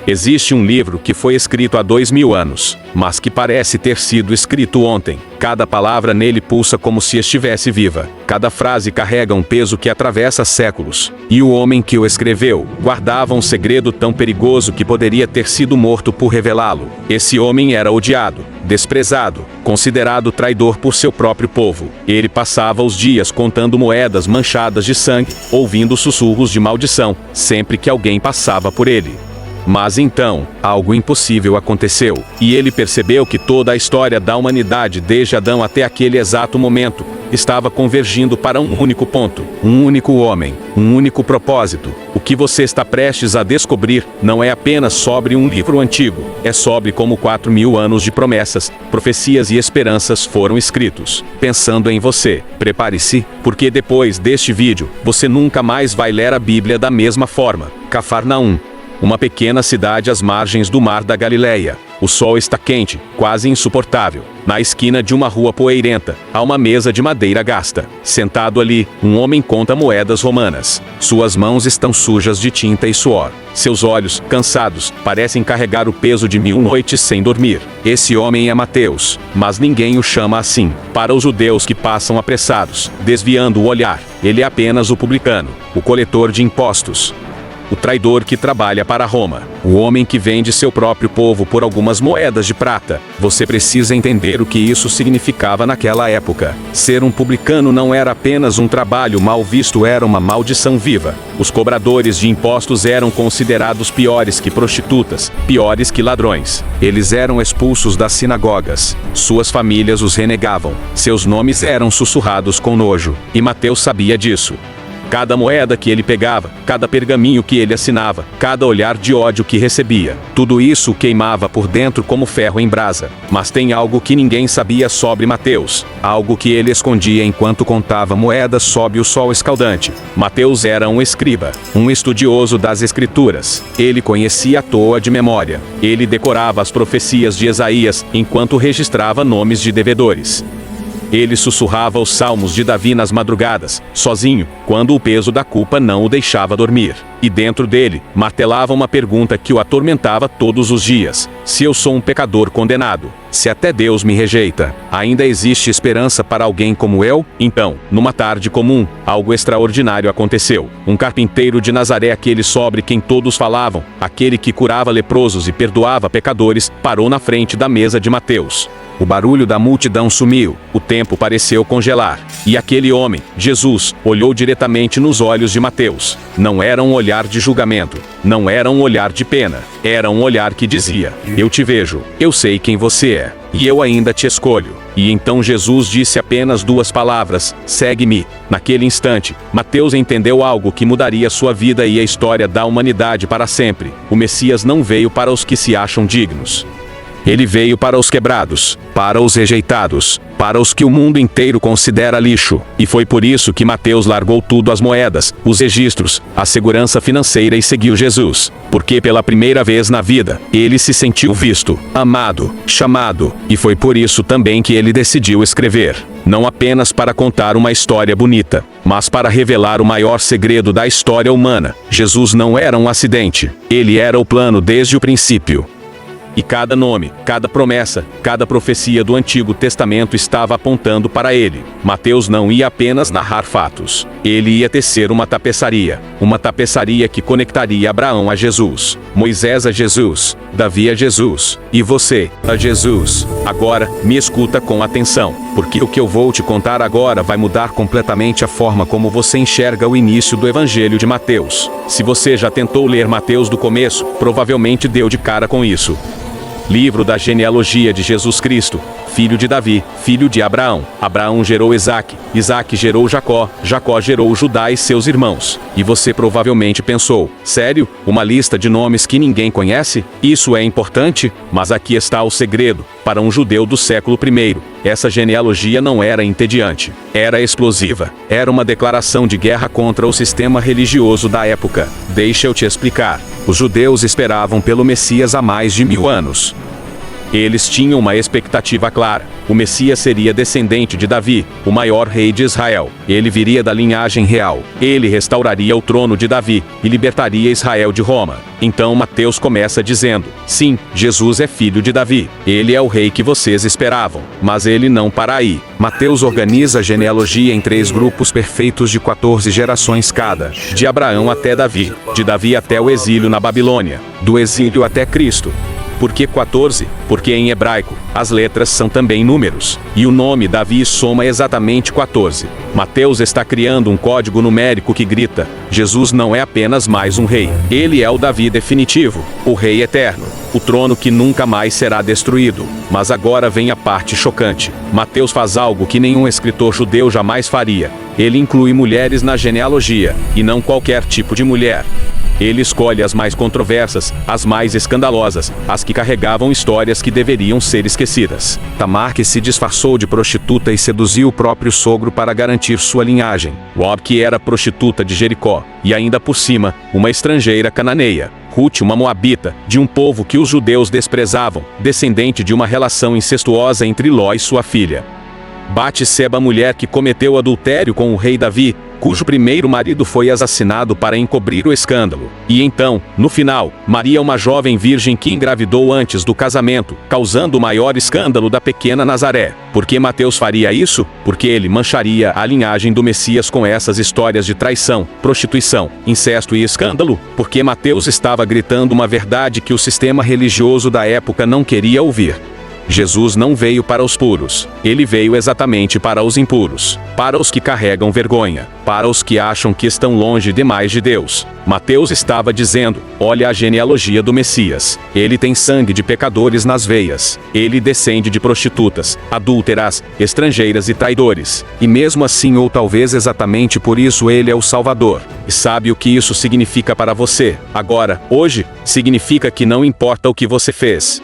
Existe um livro que foi escrito há 2000 anos, mas que parece ter sido escrito ontem. Cada palavra nele pulsa como se estivesse viva. Cada frase carrega um peso que atravessa séculos. E o homem que o escreveu guardava um segredo tão perigoso que poderia ter sido morto por revelá-lo. Esse homem era odiado, desprezado, considerado traidor por seu próprio povo. Ele passava os dias contando moedas manchadas de sangue, ouvindo sussurros de maldição, sempre que alguém passava por ele. Mas então, algo impossível aconteceu, e ele percebeu que toda a história da humanidade desde Adão até aquele exato momento, estava convergindo para um único ponto, um único homem, um único propósito. O que você está prestes a descobrir não é apenas sobre um livro antigo, é sobre como 4000 anos de promessas, profecias e esperanças foram escritos, pensando em você. Prepare-se, porque depois deste vídeo, você nunca mais vai ler a Bíblia da mesma forma. Cafarnaum, uma pequena cidade às margens do mar da Galileia. O sol está quente, quase insuportável. Na esquina de uma rua poeirenta, há uma mesa de madeira gasta. Sentado ali, um homem conta moedas romanas. Suas mãos estão sujas de tinta e suor. Seus olhos, cansados, parecem carregar o peso de 1000 noites sem dormir. Esse homem é Mateus, mas ninguém o chama assim. Para os judeus que passam apressados, desviando o olhar, ele é apenas o publicano, o coletor de impostos. O traidor que trabalha para Roma, o homem que vende seu próprio povo por algumas moedas de prata. Você precisa entender o que isso significava naquela época. Ser um publicano não era apenas um trabalho mal visto, era uma maldição viva. Os cobradores de impostos eram considerados piores que prostitutas, piores que ladrões. Eles eram expulsos das sinagogas. Suas famílias os renegavam. Seus nomes eram sussurrados com nojo. E Mateus sabia disso. Cada moeda que ele pegava, cada pergaminho que ele assinava, cada olhar de ódio que recebia, tudo isso o queimava por dentro como ferro em brasa. Mas tem algo que ninguém sabia sobre Mateus, algo que ele escondia enquanto contava moedas sob o sol escaldante. Mateus era um escriba, um estudioso das escrituras. Ele conhecia à toa de memória. Ele decorava as profecias de Isaías enquanto registrava nomes de devedores. Ele sussurrava os salmos de Davi nas madrugadas, sozinho, quando o peso da culpa não o deixava dormir. E dentro dele, martelava uma pergunta que o atormentava todos os dias: se eu sou um pecador condenado, se até Deus me rejeita, ainda existe esperança para alguém como eu? Então, numa tarde comum, algo extraordinário aconteceu. Um carpinteiro de Nazaré, aquele sobre quem todos falavam, aquele que curava leprosos e perdoava pecadores, parou na frente da mesa de Mateus. O barulho da multidão sumiu, o tempo pareceu congelar. E aquele homem, Jesus, olhou diretamente nos olhos de Mateus. Não era um olhar de julgamento, não era um olhar de pena, era um olhar que dizia: eu te vejo, eu sei quem você é, e eu ainda te escolho. E então Jesus disse apenas 2 palavras: segue-me. Naquele instante, Mateus entendeu algo que mudaria sua vida e a história da humanidade para sempre. O Messias não veio para os que se acham dignos. Ele veio para os quebrados, para os rejeitados, para os que o mundo inteiro considera lixo. E foi por isso que Mateus largou tudo: as moedas, os registros, a segurança financeira, e seguiu Jesus. Porque pela primeira vez na vida, ele se sentiu visto, amado, chamado. E foi por isso também que ele decidiu escrever. Não apenas para contar uma história bonita, mas para revelar o maior segredo da história humana. Jesus não era um acidente. Ele era o plano desde o princípio. E cada nome, cada promessa, cada profecia do Antigo Testamento estava apontando para ele. Mateus não ia apenas narrar fatos. Ele ia tecer uma tapeçaria que conectaria Abraão a Jesus, Moisés a Jesus, Davi a Jesus, e você a Jesus. Agora, me escuta com atenção, porque o que eu vou te contar agora vai mudar completamente a forma como você enxerga o início do Evangelho de Mateus. Se você já tentou ler Mateus do começo, provavelmente deu de cara com isso. Livro da genealogia de Jesus Cristo, filho de Davi, filho de Abraão. Abraão gerou Isaque, Isaque gerou Jacó, Jacó gerou Judá e seus irmãos. E você provavelmente pensou: sério? Uma lista de nomes que ninguém conhece? Isso é importante? Mas aqui está o segredo. Para um judeu do século I, essa genealogia não era entediante. Era explosiva. Era uma declaração de guerra contra o sistema religioso da época. Deixa eu te explicar. Os judeus esperavam pelo Messias há mais de 1000 anos. Eles tinham uma expectativa clara. O Messias seria descendente de Davi, o maior rei de Israel. Ele viria da linhagem real. Ele restauraria o trono de Davi e libertaria Israel de Roma. Então Mateus começa dizendo: sim, Jesus é filho de Davi. Ele é o rei que vocês esperavam. Mas ele não para aí. Mateus organiza a genealogia em 3 grupos perfeitos de 14 gerações cada. De Abraão até Davi. De Davi até o exílio na Babilônia. Do exílio até Cristo. Por que 14? Porque em hebraico, as letras são também números. E o nome Davi soma exatamente 14. Mateus está criando um código numérico que grita: Jesus não é apenas mais um rei. Ele é o Davi definitivo, o rei eterno. O trono que nunca mais será destruído. Mas agora vem a parte chocante. Mateus faz algo que nenhum escritor judeu jamais faria. Ele inclui mulheres na genealogia, e não qualquer tipo de mulher. Ele escolhe as mais controversas, as mais escandalosas, as que carregavam histórias que deveriam ser esquecidas. Tamar, que se disfarçou de prostituta e seduziu o próprio sogro para garantir sua linhagem. Ob, que era prostituta de Jericó, e ainda por cima, uma estrangeira cananeia. Ruth, uma moabita, de um povo que os judeus desprezavam, descendente de uma relação incestuosa entre Ló e sua filha. Batseba, mulher que cometeu adultério com o rei Davi, cujo primeiro marido foi assassinado para encobrir o escândalo. E então, no final, Maria, uma jovem virgem que engravidou antes do casamento, causando o maior escândalo da pequena Nazaré. Por que Mateus faria isso? Porque ele mancharia a linhagem do Messias com essas histórias de traição, prostituição, incesto e escândalo? Porque Mateus estava gritando uma verdade que o sistema religioso da época não queria ouvir. Jesus não veio para os puros. Ele veio exatamente para os impuros, para os que carregam vergonha, para os que acham que estão longe demais de Deus. Mateus estava dizendo: olha a genealogia do Messias. Ele tem sangue de pecadores nas veias. Ele descende de prostitutas, adúlteras, estrangeiras e traidores. E mesmo assim, ou talvez exatamente por isso, ele é o Salvador. E sabe o que isso significa para você? Agora, hoje, significa que não importa o que você fez.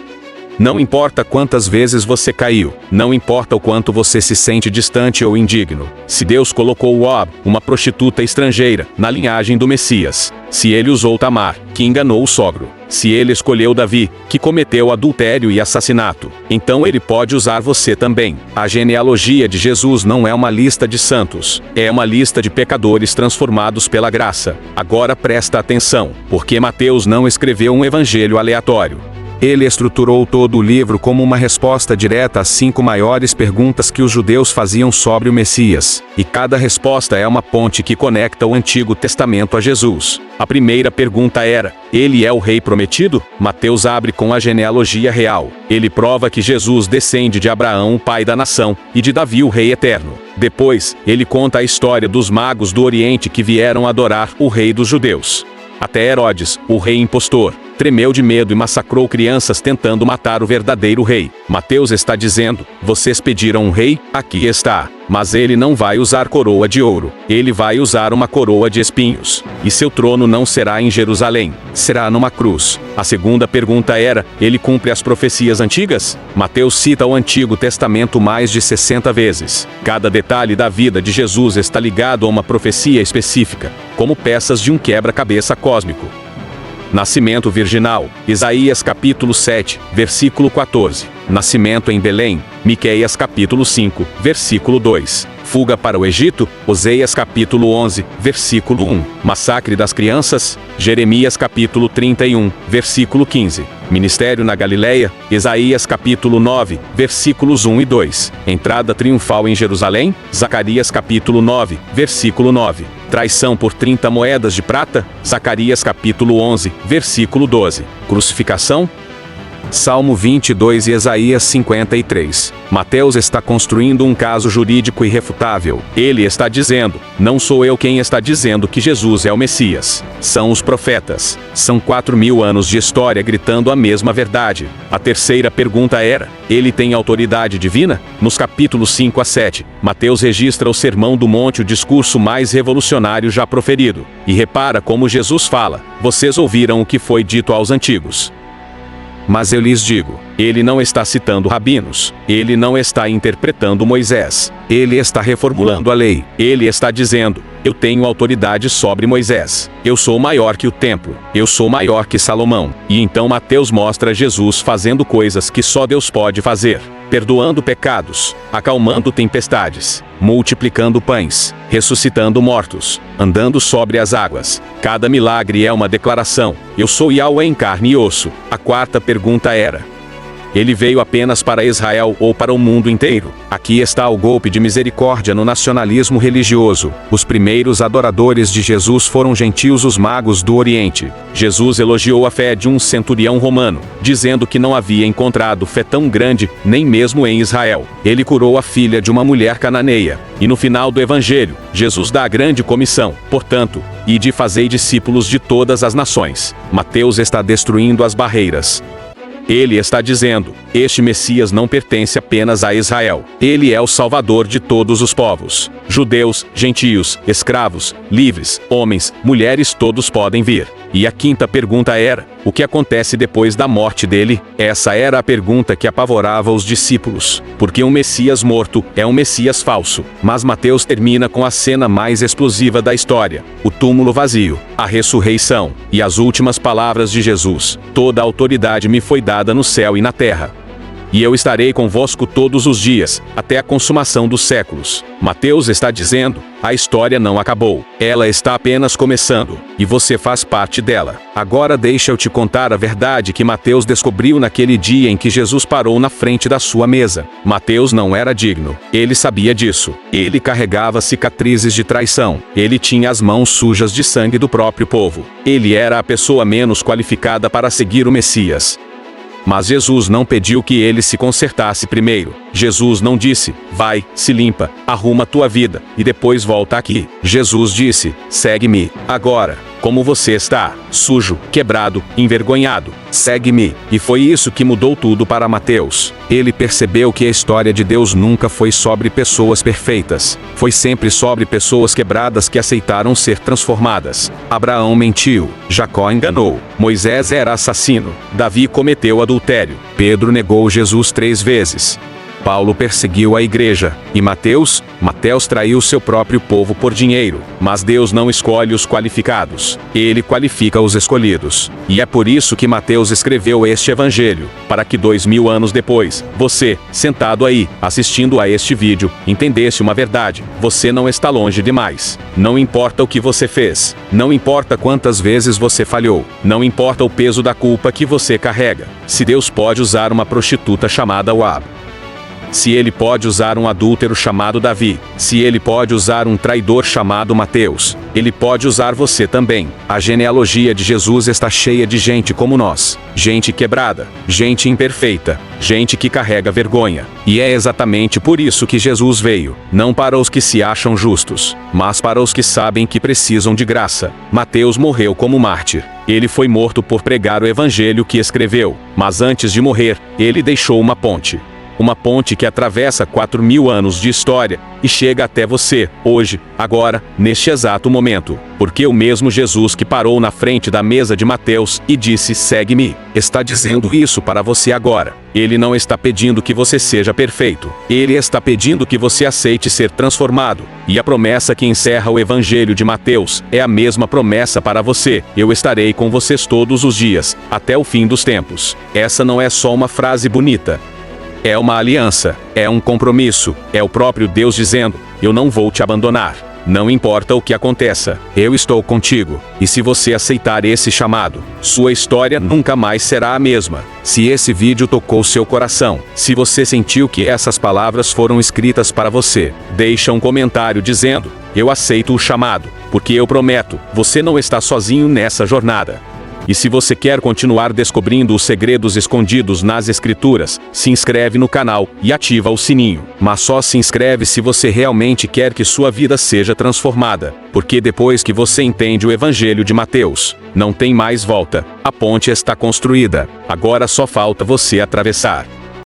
Não importa quantas vezes você caiu, não importa o quanto você se sente distante ou indigno. Se Deus colocou Ob, uma prostituta estrangeira, na linhagem do Messias, se ele usou Tamar, que enganou o sogro, se ele escolheu Davi, que cometeu adultério e assassinato, então ele pode usar você também. A genealogia de Jesus não é uma lista de santos, é uma lista de pecadores transformados pela graça. Agora presta atenção, porque Mateus não escreveu um evangelho aleatório. Ele estruturou todo o livro como uma resposta direta às 5 maiores perguntas que os judeus faziam sobre o Messias. E cada resposta é uma ponte que conecta o Antigo Testamento a Jesus. A primeira pergunta era: ele é o rei prometido? Mateus abre com a genealogia real. Ele prova que Jesus descende de Abraão, o pai da nação, e de Davi, o rei eterno. Depois, ele conta a história dos magos do Oriente que vieram adorar o rei dos judeus. Até Herodes, o rei impostor, tremeu de medo e massacrou crianças tentando matar o verdadeiro rei. Mateus está dizendo: vocês pediram um rei? Aqui está. Mas ele não vai usar coroa de ouro. Ele vai usar uma coroa de espinhos. E seu trono não será em Jerusalém. Será numa cruz. A segunda pergunta era: ele cumpre as profecias antigas? Mateus cita o Antigo Testamento mais de 60 vezes. Cada detalhe da vida de Jesus está ligado a uma profecia específica, como peças de um quebra-cabeça cósmico. Nascimento virginal, Isaías capítulo 7, versículo 14. Nascimento em Belém, Miqueias capítulo 5, versículo 2. Fuga para o Egito, Oséias capítulo 11, versículo 1. Massacre das crianças, Jeremias capítulo 31, versículo 15. Ministério na Galileia, Isaías capítulo 9, versículos 1 e 2. Entrada triunfal em Jerusalém, Zacarias capítulo 9, versículo 9. Traição por 30 moedas de prata, Zacarias capítulo 11, versículo 12. Crucificação, Salmo 22 e Isaías 53. Mateus está construindo um caso jurídico irrefutável. Ele está dizendo: não sou eu quem está dizendo que Jesus é o Messias. São os profetas. São 4.000 anos de história gritando a mesma verdade. A terceira pergunta era: ele tem autoridade divina? Nos capítulos 5 a 7, Mateus registra o Sermão do Monte, o discurso mais revolucionário já proferido. E repara como Jesus fala: vocês ouviram o que foi dito aos antigos. Mas eu lhes digo. Ele não está citando rabinos. Ele não está interpretando Moisés. Ele está reformulando a lei. Ele está dizendo: eu tenho autoridade sobre Moisés. Eu sou maior que o templo. Eu sou maior que Salomão. E então Mateus mostra Jesus fazendo coisas que só Deus pode fazer. Perdoando pecados, acalmando tempestades, multiplicando pães, ressuscitando mortos, andando sobre as águas. Cada milagre é uma declaração: eu sou Yahweh em carne e osso. A quarta pergunta era: ele veio apenas para Israel ou para o mundo inteiro? Aqui está o golpe de misericórdia no nacionalismo religioso. Os primeiros adoradores de Jesus foram gentios, os magos do Oriente. Jesus elogiou a fé de um centurião romano, dizendo que não havia encontrado fé tão grande, nem mesmo em Israel. Ele curou a filha de uma mulher cananeia. E no final do Evangelho, Jesus dá a grande comissão: portanto, ide e fazei discípulos de todas as nações. Mateus está destruindo as barreiras. Ele está dizendo: este Messias não pertence apenas a Israel. Ele é o Salvador de todos os povos. Judeus, gentios, escravos, livres, homens, mulheres, todos podem vir. E a quinta pergunta era: o que acontece depois da morte dele? Essa era a pergunta que apavorava os discípulos. Porque um Messias morto é um Messias falso. Mas Mateus termina com a cena mais explosiva da história: o túmulo vazio, a ressurreição e as últimas palavras de Jesus: toda a autoridade me foi dada no céu e na terra. E eu estarei convosco todos os dias, até a consumação dos séculos. Mateus está dizendo: a história não acabou. Ela está apenas começando. E você faz parte dela. Agora deixa eu te contar a verdade que Mateus descobriu naquele dia em que Jesus parou na frente da sua mesa. Mateus não era digno. Ele sabia disso. Ele carregava cicatrizes de traição. Ele tinha as mãos sujas de sangue do próprio povo. Ele era a pessoa menos qualificada para seguir o Messias. Mas Jesus não pediu que ele se consertasse primeiro. Jesus não disse: vai, se limpa, arruma tua vida, e depois volta aqui. Jesus disse: segue-me, agora, como você está, sujo, quebrado, envergonhado. Segue-me. E foi isso que mudou tudo para Mateus. Ele percebeu que a história de Deus nunca foi sobre pessoas perfeitas. Foi sempre sobre pessoas quebradas que aceitaram ser transformadas. Abraão mentiu. Jacó enganou. Moisés era assassino. Davi cometeu adultério. Pedro negou Jesus 3 vezes. Paulo perseguiu a igreja. E Mateus traiu seu próprio povo por dinheiro. Mas Deus não escolhe os qualificados. Ele qualifica os escolhidos. E é por isso que Mateus escreveu este evangelho, para que 2000 anos depois, você, sentado aí, assistindo a este vídeo, entendesse uma verdade: você não está longe demais. Não importa o que você fez. Não importa quantas vezes você falhou. Não importa o peso da culpa que você carrega. Se Deus pode usar uma prostituta chamada Uab, se ele pode usar um adúltero chamado Davi, se ele pode usar um traidor chamado Mateus, ele pode usar você também. A genealogia de Jesus está cheia de gente como nós. Gente quebrada, gente imperfeita, gente que carrega vergonha. E é exatamente por isso que Jesus veio, não para os que se acham justos, mas para os que sabem que precisam de graça. Mateus morreu como mártir. Ele foi morto por pregar o evangelho que escreveu. Mas antes de morrer, ele deixou uma ponte. Uma ponte que atravessa 4000 anos de história e chega até você, hoje, agora, neste exato momento. Porque o mesmo Jesus que parou na frente da mesa de Mateus e disse: segue-me, está dizendo isso para você agora. Ele não está pedindo que você seja perfeito. Ele está pedindo que você aceite ser transformado. E a promessa que encerra o evangelho de Mateus é a mesma promessa para você: eu estarei com vocês todos os dias, até o fim dos tempos. Essa não é só uma frase bonita. É uma aliança, é um compromisso, é o próprio Deus dizendo: eu não vou te abandonar. Não importa o que aconteça, eu estou contigo. E se você aceitar esse chamado, sua história nunca mais será a mesma. Se esse vídeo tocou seu coração, se você sentiu que essas palavras foram escritas para você, deixa um comentário dizendo: eu aceito o chamado, porque eu prometo, você não está sozinho nessa jornada. E se você quer continuar descobrindo os segredos escondidos nas Escrituras, se inscreve no canal e ativa o sininho. Mas só se inscreve se você realmente quer que sua vida seja transformada. Porque depois que você entende o Evangelho de Mateus, não tem mais volta. A ponte está construída. Agora só falta você atravessar.